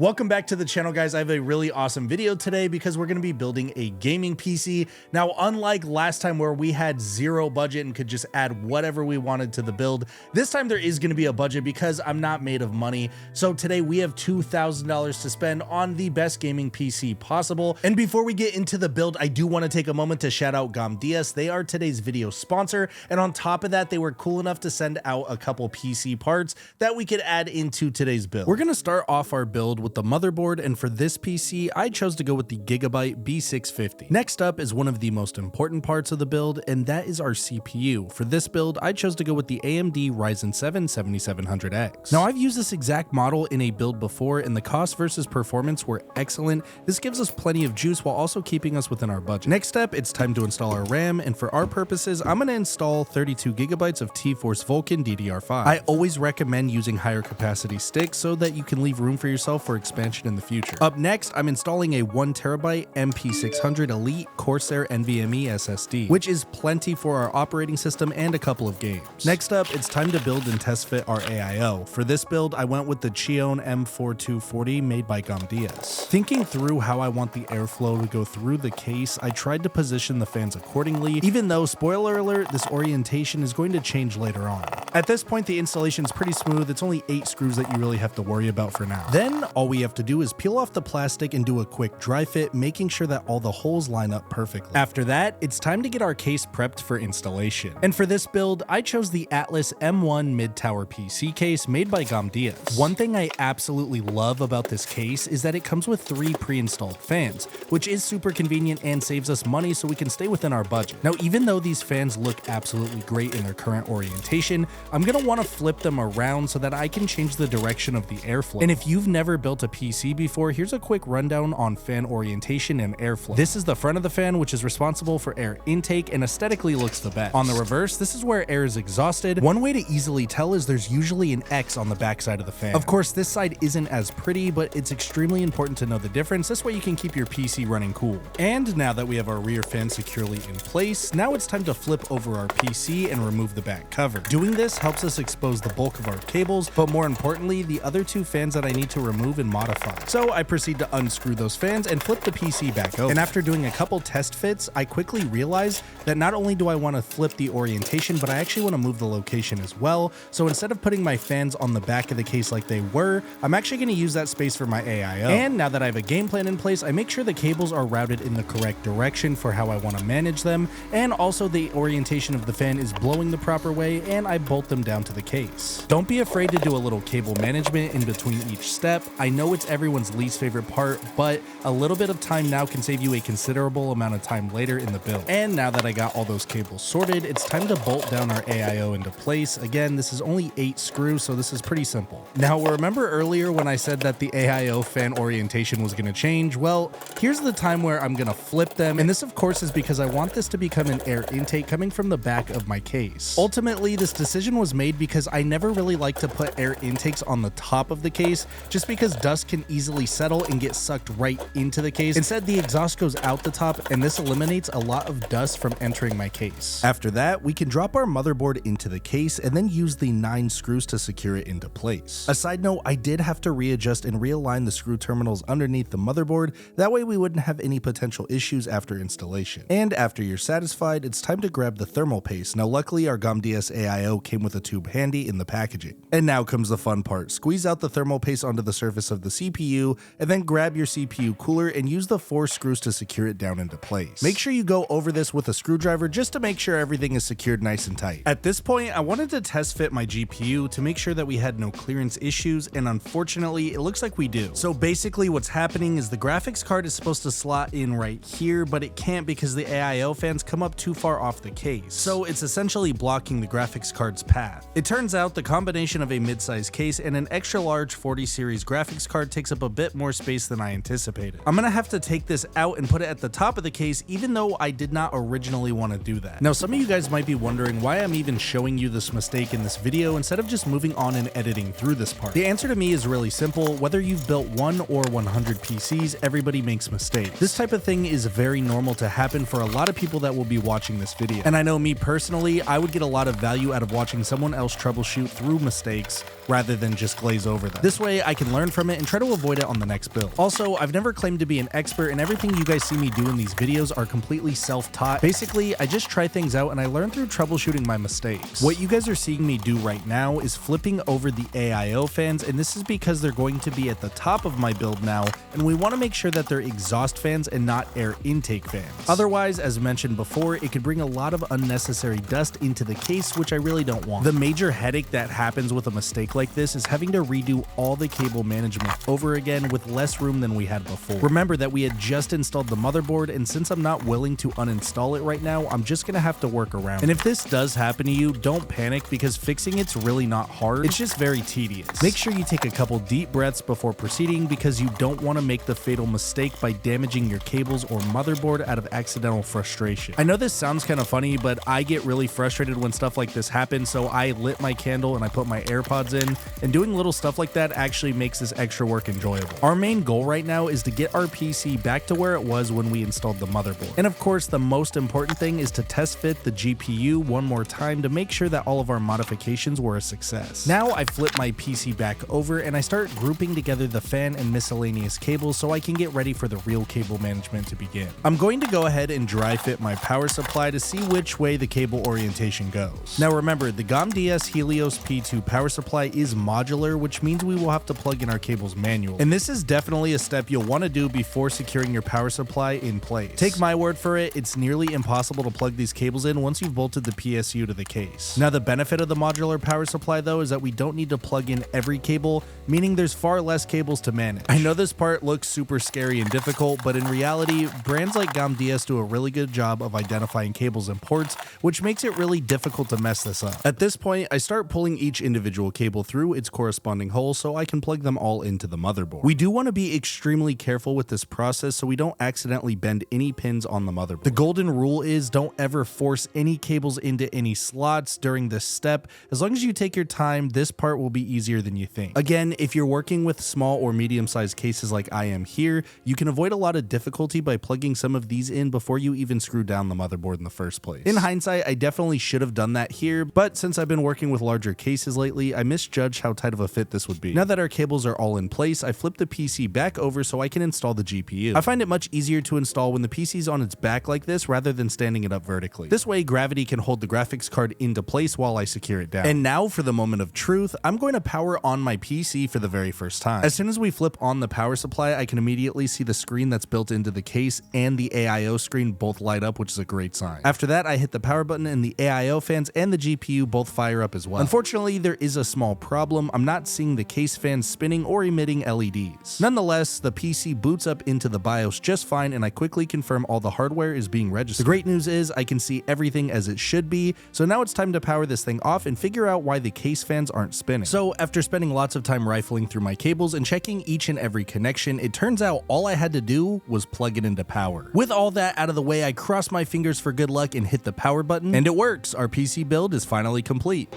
Welcome back to the channel, guys. I have a really awesome video today because we're going to be building a gaming PC. Now, unlike last time where we had zero budget and could just add whatever we wanted to the build, this time there is going to be a budget because I'm not made of money. So today we have $2,000 to spend on the best gaming PC possible. And before we get into the build, I do want to take a moment to shout out GomDS. They are today's video sponsor. And on top of that, they were cool enough to send out a couple PC parts that we could add into today's build. We're going to start off our build with the motherboard, and for this PC, I chose to go with the Gigabyte B650. Next up is one of the most important parts of the build, and that is our CPU. For this build, I chose to go with the AMD Ryzen 7 7700X. Now, I've used this exact model in a build before, and the cost versus performance were excellent. This gives us plenty of juice while also keeping us within our budget. Next up, it's time to install our RAM, and for our purposes, I'm going to install 32 gigabytes of T-Force Vulkan DDR5. I always recommend using higher capacity sticks so that you can leave room for yourself for expansion in the future. Up next, I'm installing a 1TB MP600 Elite Corsair NVMe SSD, which is plenty for our operating system and a couple of games. Next up, it's time to build and test fit our AIO. For this build, I went with the Chion M4240 made by GomDS. Thinking through how I want the airflow to go through the case, I tried to position the fans accordingly, even though, spoiler alert, this orientation is going to change later on. At this point, the installation is pretty smooth. It's only 8 screws that you really have to worry about for now. Then, all we have to do is peel off the plastic and do a quick dry fit, making sure that all the holes line up perfectly. After that, it's time to get our case prepped for installation. And for this build, I chose the Atlas M1 mid-tower PC case made by GomDS. One thing I absolutely love about this case is that it comes with 3 pre-installed fans, which is super convenient and saves us money so we can stay within our budget. Now, even though these fans look absolutely great in their current orientation, I'm gonna want to flip them around so that I can change the direction of the airflow. And if you've never built a PC before, here's a quick rundown on fan orientation and airflow. This is the front of the fan, which is responsible for air intake and aesthetically looks the best. On the reverse, this is where air is exhausted. One way to easily tell is there's usually an X on the back side of the fan. Of course, this side isn't as pretty, but it's extremely important to know the difference. This way you can keep your PC running cool. And now that we have our rear fan securely in place, now it's time to flip over our PC and remove the back cover. Doing this helps us expose the bulk of our cables, but more importantly, the other 2 fans that I need to remove and modify. So I proceed to unscrew those fans and flip the PC back over. And after doing a couple test fits, I quickly realized that not only do I want to flip the orientation, but I actually want to move the location as well. So instead of putting my fans on the back of the case like they were, I'm actually going to use that space for my AIO. And now that I have a game plan in place, I make sure the cables are routed in the correct direction for how I want to manage them, and also the orientation of the fan is blowing the proper way, and I bolt them down to the case. Don't be afraid to do a little cable management in between each step. I know it's everyone's least favorite part, but a little bit of time now can save you a considerable amount of time later in the build. And now that I got all those cables sorted, it's time to bolt down our AIO into place. Again, this is only 8 screws, so this is pretty simple. Now, remember earlier when I said that the AIO fan orientation was going to change? Well, here's the time where I'm going to flip them, and this of course is because I want this to become an air intake coming from the back of my case. Ultimately, this decision was made because I never really like to put air intakes on the top of the case, just because dust can easily settle and get sucked right into the case. Instead, the exhaust goes out the top, and this eliminates a lot of dust from entering my case. After that, we can drop our motherboard into the case and then use the 9 screws to secure it into place. A side note, I did have to readjust and realign the screw terminals underneath the motherboard, that way we wouldn't have any potential issues after installation. And after you're satisfied, it's time to grab the thermal paste. Now luckily our GomDS AIO came with a tube handy in the packaging. And now comes the fun part. Squeeze out the thermal paste onto the surface of the CPU, and then grab your CPU cooler and use the 4 screws to secure it down into place. Make sure you go over this with a screwdriver just to make sure everything is secured nice and tight. At this point, I wanted to test fit my GPU to make sure that we had no clearance issues, and unfortunately, it looks like we do. So basically what's happening is the graphics card is supposed to slot in right here, but it can't because the AIO fans come up too far off the case. So it's essentially blocking the graphics card's path. It turns out the combination of a mid-size case and an extra large 40 series graphics card takes up a bit more space than I anticipated. I'm gonna have to take this out and put it at the top of the case, even though I did not originally want to do that. Now, some of you guys might be wondering why I'm even showing you this mistake in this video instead of just moving on and editing through this part. The answer to me is really simple. Whether you've built 1 or 100 PCs, everybody makes mistakes. This type of thing is very normal to happen for a lot of people that will be watching this video. And I know me personally, I would get a lot of value out of watching letting someone else troubleshoot through mistakes rather than just glaze over them. This way I can learn from it and try to avoid it on the next build. Also, I've never claimed to be an expert, and everything you guys see me do in these videos are completely self-taught. Basically, I just try things out and I learn through troubleshooting my mistakes. What you guys are seeing me do right now is flipping over the AIO fans, and this is because they're going to be at the top of my build now, and we want to make sure that they're exhaust fans and not air intake fans. Otherwise, as mentioned before, it could bring a lot of unnecessary dust into the case, which I really don't want. The major headache that happens with a mistake like this is having to redo all the cable management over again with less room than we had before. Remember that we had just installed the motherboard, and since I'm not willing to uninstall it right now, I'm just gonna have to work around. And if this does happen to you, don't panic, because fixing it's really not hard. It's just very tedious. Make sure you take a couple deep breaths before proceeding, because you don't want to make the fatal mistake by damaging your cables or motherboard out of accidental frustration. I know this sounds kind of funny, but I get really frustrated when stuff like this happens, so I lit my candle and I put my AirPods in, and doing little stuff like that actually makes this extra work enjoyable. Our main goal right now is to get our PC back to where it was when we installed the motherboard. And of course, the most important thing is to test fit the GPU one more time to make sure that all of our modifications were a success. Now I flip my PC back over and I start grouping together the fan and miscellaneous cables so I can get ready for the real cable management to begin. I'm going to go ahead and dry fit my power supply to see which way the cable orientation goes. Now remember, the GOM-DS Helios P2 power supply is modular, which means we will have to plug in our cables manually. And this is definitely a step you'll want to do before securing your power supply in place. Take my word for it, it's nearly impossible to plug these cables in once you've bolted the PSU to the case. Now the benefit of the modular power supply though is that we don't need to plug in every cable, meaning there's far less cables to manage. I know this part looks super scary and difficult, but in reality, brands like GOM-DS do a really good job of identifying cables and ports, which makes it really difficult to mess this up. At this point, I start pulling each individual cable through its corresponding hole so I can plug them all into the motherboard. We do want to be extremely careful with this process so we don't accidentally bend any pins on the motherboard. The golden rule is don't ever force any cables into any slots during this step. As long as you take your time, this part will be easier than you think. Again, if you're working with small or medium-sized cases like I am here, you can avoid a lot of difficulty by plugging some of these in before you even screw down the motherboard in the first place. In hindsight, I definitely should have done that here, but since I've been working with larger cases lately, I misjudged how tight of a fit this would be. Now that our cables are all in place, I flip the PC back over so I can install the GPU. I find it much easier to install when the PC is on its back like this rather than standing it up vertically. This way, gravity can hold the graphics card into place while I secure it down. And now for the moment of truth, I'm going to power on my PC for the very first time. As soon as we flip on the power supply, I can immediately see the screen that's built into the case and the AIO screen both light up, which is a great sign. After that, I hit the power button and the AIO fans and the GPU both fire up as well. Unfortunately, there is a small problem. I'm not seeing the case fans spinning or emitting LEDs. Nonetheless, the PC boots up into the BIOS just fine, and I quickly confirm all the hardware is being registered. The great news is I can see everything as it should be, so now it's time to power this thing off and figure out why the case fans aren't spinning. So after spending lots of time rifling through my cables and checking each and every connection, it turns out all I had to do was plug it into power. With all that out of the way, I cross my fingers for good luck and hit the power button, and it works. Our PC build is finally complete.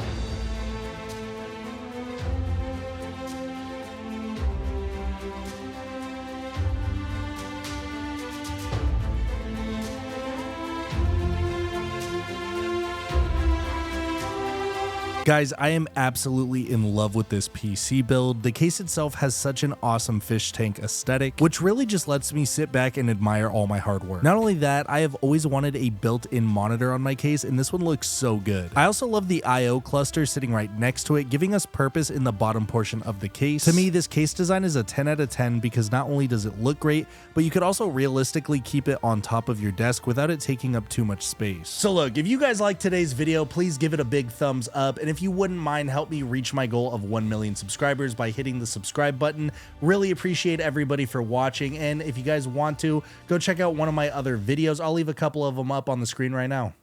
Guys, I am absolutely in love with this PC build. The case itself has such an awesome fish tank aesthetic, which really just lets me sit back and admire all my hard work. Not only that, I have always wanted a built-in monitor on my case, and this one looks so good. I also love the I/O cluster sitting right next to it, giving us purpose in the bottom portion of the case. To me, this case design is a 10 out of 10 because not only does it look great, but you could also realistically keep it on top of your desk without it taking up too much space. So look, if you guys liked today's video, please give it a big thumbs up, and if you wouldn't mind, help me reach my goal of 1 million subscribers by hitting the subscribe button. Really appreciate everybody for watching, and if you guys want to, go check out one of my other videos. I'll leave a couple of them up on the screen right now.